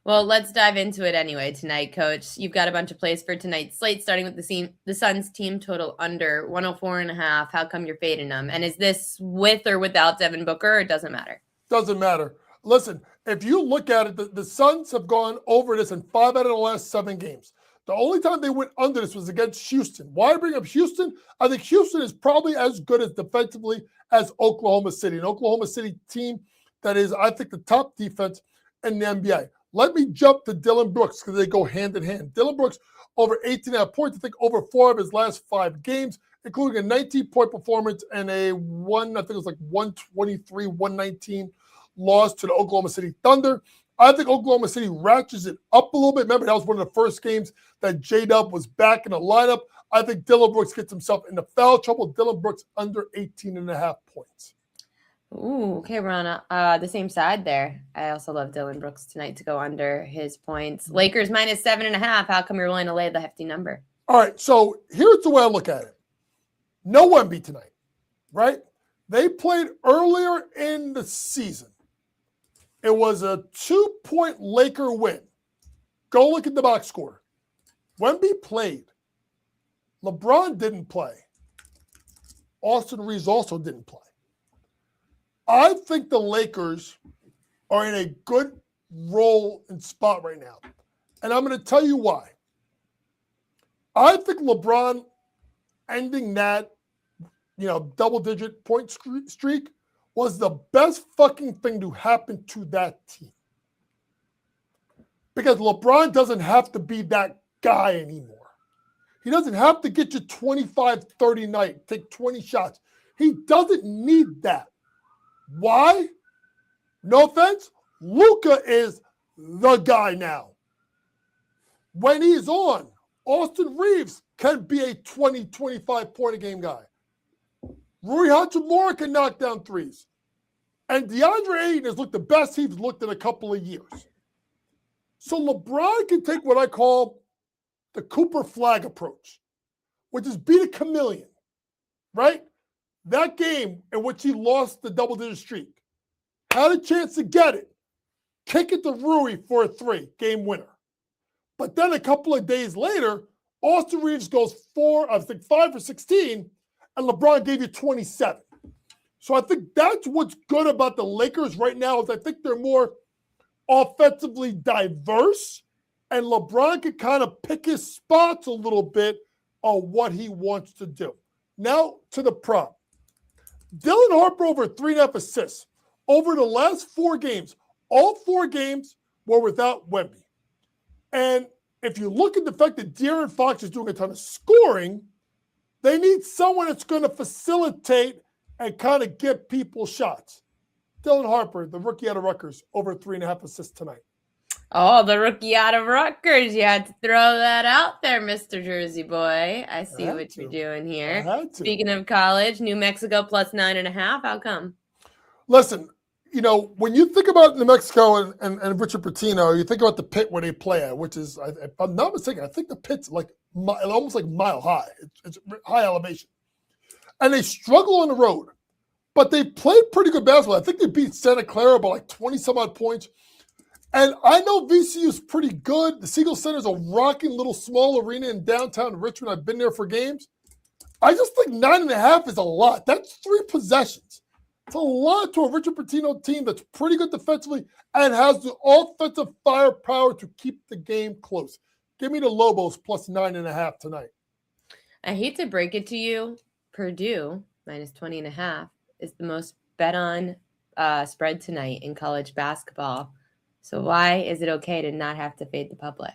Well, let's dive into it anyway tonight, Coach. You've got a bunch of plays for tonight's slate, starting with the Suns team total under 104.5. How come you're fading them? And is this with or without Devin Booker, or it doesn't matter? Doesn't matter. Listen, if you look at it, the Suns have gone over this in 5 out of the last 7 games. The only time they went under this was against Houston. Why bring up Houston? I think Houston is probably as good as defensively as Oklahoma City. An Oklahoma City team that is, I think, the top defense in the NBA. Let me jump to Dylan Brooks because they go hand in hand. Dylan Brooks over 18.5 points, I think over 4 of his last 5 games, including a 19-point performance and a 123, 119 loss to the Oklahoma City Thunder. I think Oklahoma City ratchets it up a little bit. Remember, that was one of the first games that J-Dub was back in the lineup. I think Dylan Brooks gets himself into foul trouble. Dylan Brooks under 18.5 points. Ooh, okay, we're on the same side there. I also love Dylan Brooks tonight to go under his points. Lakers minus 7.5. How come you're willing to lay the hefty number? All right, so here's the way I look at it. No Wemby tonight, right? They played earlier in the season. It was a 2-point Laker win. Go look at the box score. Wemby played. LeBron didn't play. Austin Reeves also didn't play. I think the Lakers are in a good role and spot right now. And I'm going to tell you why. I think LeBron ending that, double-digit point streak was the best fucking thing to happen to that team. Because LeBron doesn't have to be that guy anymore. He doesn't have to get you 25, 30 night, take 20 shots. He doesn't need that. Why? No offense. Luka is the guy now. When he's on, Austin Reeves can be a 20, 25 point a game guy. Rui Hachimura can knock down threes. And DeAndre Ayton has looked the best he's looked in a couple of years. So LeBron can take what I call the Cooper flag approach, which is beat a chameleon, right? That game in which he lost the double-digit streak, had a chance to get it, kick it to Rui for a 3, game winner. But then a couple of days later, Austin Reeves goes 5 for 16, and LeBron gave you 27. So I think that's what's good about the Lakers right now is I think they're more offensively diverse, and LeBron can kind of pick his spots a little bit on what he wants to do. Now to the prop. Dylan Harper over 3.5 assists. Over the last 4 games, all 4 games were without Wemby. And if you look at the fact that De'Aaron Fox is doing a ton of scoring, they need someone that's going to facilitate and kind of get people shots. Dylan Harper, the rookie out of Rutgers, over 3.5 assists tonight. Oh, the rookie out of Rutgers. You had to throw that out there, Mr. Jersey boy. I see what you're doing here. Speaking of college, New Mexico plus 9.5. How come? Listen, when you think about New Mexico and Richard Pitino, you think about the pit where they play at, which is, if I'm not mistaken, I think the pit's almost like mile high. It's high elevation. And they struggle on the road. But they played pretty good basketball. I think they beat Santa Clara by 20-some-odd points. And I know VCU is pretty good. The Siegel Center is a rocking little small arena in downtown Richmond. I've been there for games. I just think 9.5 is a lot. That's 3 possessions. It's a lot to a Richard Pitino team that's pretty good defensively and has the offensive firepower to keep the game close. Give me the Lobos plus 9.5 tonight. I hate to break it to you. Purdue minus 20.5 is the most bet on spread tonight in college basketball. So why is it okay to not have to fade the public?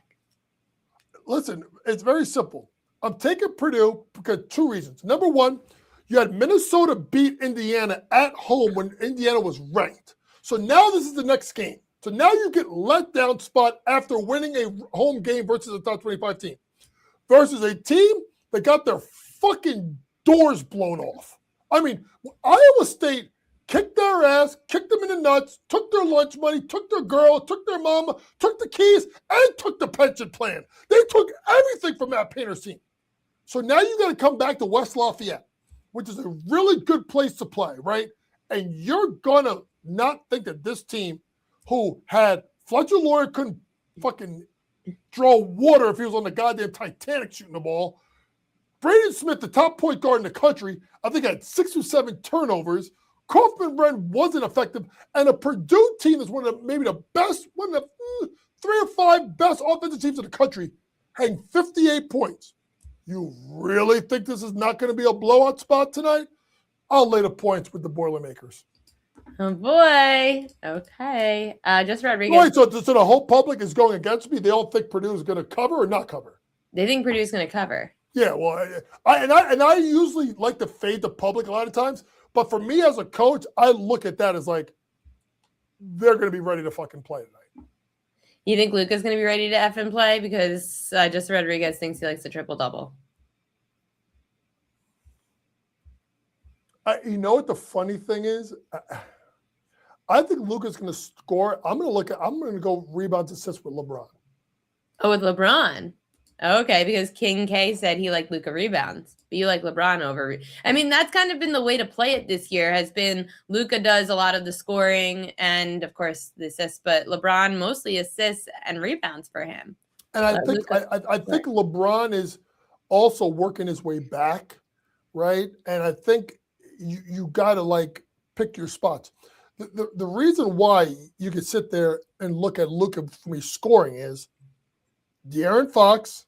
Listen, it's very simple. I'm taking Purdue because 2 reasons. Number one, you had Minnesota beat Indiana at home when Indiana was ranked. So now this is the next game. So now you get let down spot after winning a home game versus a top 25 team. Versus a team that got their fucking doors blown off. I mean, Iowa State kicked their ass, kicked them in the nuts, took their lunch money, took their girl, took their mama, took the keys, and took the pension plan. They took everything from Matt Painter's team. So now you got to come back to West Lafayette, which is a really good place to play, right? And you're going to not think that this team who had Fletcher Loyer couldn't fucking draw water if he was on the goddamn Titanic shooting the ball. Braden Smith, the top point guard in the country, I think had 6 or 7 turnovers. Kaufman Wren wasn't effective, and a Purdue team is one of maybe the best, one of the 3 or 5 best offensive teams in the country, having 58 points. You really think this is not going to be a blowout spot tonight? I'll lay the points with the Boilermakers. Oh boy. Okay. Just Rodriguez. Wait, so the whole public is going against me? They all think Purdue is going to cover or not cover? They think Purdue's going to cover. Yeah, well, I usually like to fade the public a lot of times, but for me as a coach, I look at that as like they're going to be ready to fucking play tonight. You think Luka's going to be ready to effing play? Because just Rodriguez thinks he likes a triple-double. You know what the funny thing is? I think Luka's going to score. I'm going to go rebounds, assists with LeBron. Oh, with LeBron. Okay, because King K said he liked Luka rebounds, but you like LeBron over. I mean, that's kind of been the way to play it this year. Has been Luka does a lot of the scoring and, of course, the assists, but LeBron mostly assists and rebounds for him. And I think LeBron is also working his way back, right? And I think you got to like pick your spots. The reason why you can sit there and look at Luka from his scoring is De'Aaron Fox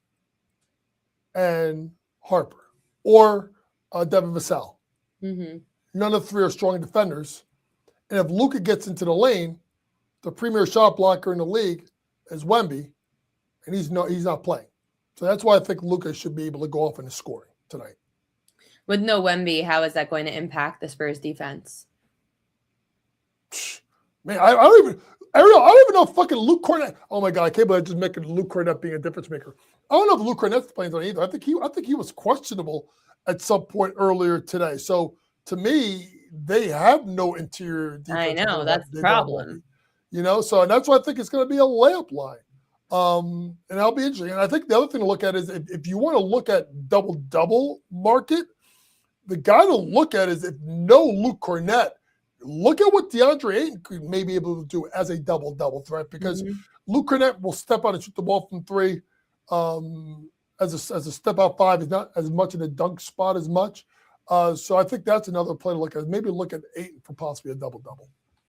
and Harper or Devin Vassell. Mm-hmm. None of the 3 are strong defenders. And if Luka gets into the lane, the premier shot blocker in the league is Wemby, and he's not playing. So that's why I think Luka should be able to go off in his scoring tonight. With no Wemby, how is that going to impact the Spurs defense? Man, I don't even know if fucking Luke Cornett. Oh my God, I can't believe I just making Luke Cornett being a difference maker. I don't know if Luke Cornett's playing on either. I think he was questionable at some point earlier today. So to me, they have no interior defense. I know that's the problem. You know, so and that's why I think it's going to be a layup line. And that'll be interesting. And I think the other thing to look at is if you want to look at double market, the guy to look at is if no Luke Cornett. Look at what DeAndre Ayton may be able to do as a double threat because Luke Cornett will step out and shoot the ball from 3. As a step out 5, he's not as much in the dunk spot as much. So I think that's another play to look at. Maybe look at Ayton for possibly a double.